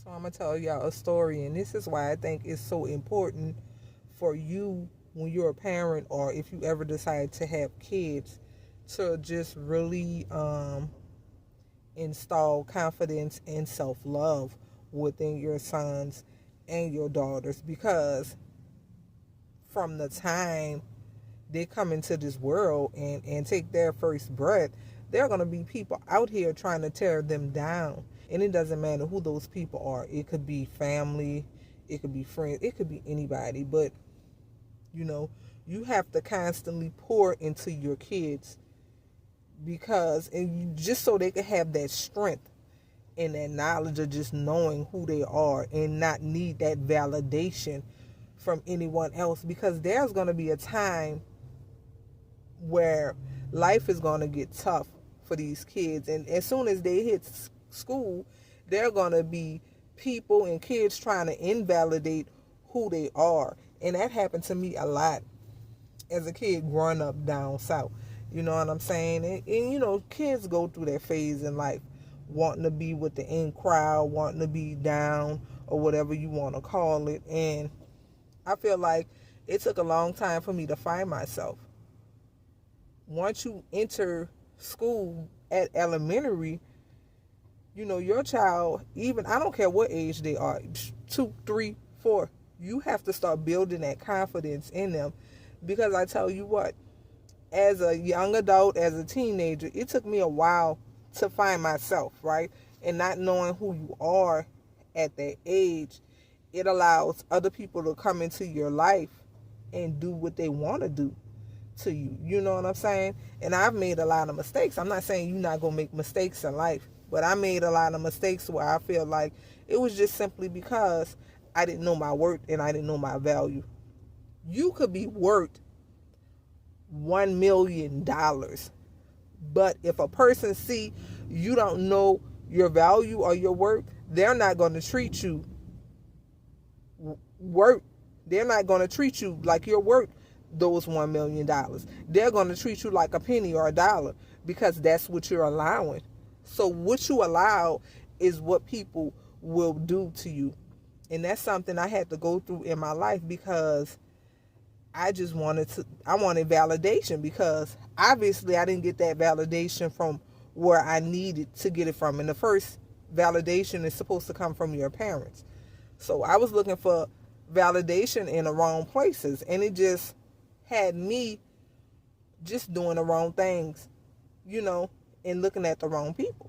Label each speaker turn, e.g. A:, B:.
A: So I'm gonna tell y'all a story, and this is why I think it's so important for you when you're a parent, or if you ever decide to have kids, to just really install confidence and self love within your sons and your daughters, because from the time they come into this world and take their first breath, there are going to be people out here trying to tear them down. And it doesn't matter who those people are. It could be family, it could be friends, it could be anybody. But, you know, you have to constantly pour into your kids, because, and you, just so they can have that strength and that knowledge of just knowing who they are and not need that validation from anyone else. Because there's going to be a time where life is going to get tough for these kids, and as soon as they hit school, they're going to be people and kids trying to invalidate who they are. And that happened to me a lot as a kid growing up down south. You know what I'm saying? And you know, kids go through that phase in life, wanting to be with the in crowd, wanting to be down, or whatever you want to call it. And I feel like it took a long time for me to find myself. Once you enter school at elementary, you know, your child, even, I don't care what age they are, 2, 3, 4, you have to start building that confidence in them. Because I tell you what, as a young adult, as a teenager, it took me a while to find myself, right? And not knowing who you are at that age, it allows other people to come into your life and do what they want to do to you. You know what I'm saying? And I've made a lot of mistakes. I'm not saying you're not going to make mistakes in life, but I made a lot of mistakes where I feel like it was just simply because I didn't know my worth and I didn't know my value. You could be worth $1 million, but if a person see you don't know your value or your worth, they're not going to treat you worth. They're not going to treat you like you're worth those $1 million. They're going to treat you like a penny or a dollar, because that's what you're allowing. So what you allow is what people will do to you. And that's something I had to go through in my life, because I wanted validation, because obviously I didn't get that validation from where I needed to get it from. And the first validation is supposed to come from your parents. So I was looking for validation in the wrong places, and it just had me just doing the wrong things, you know, and looking at the wrong people.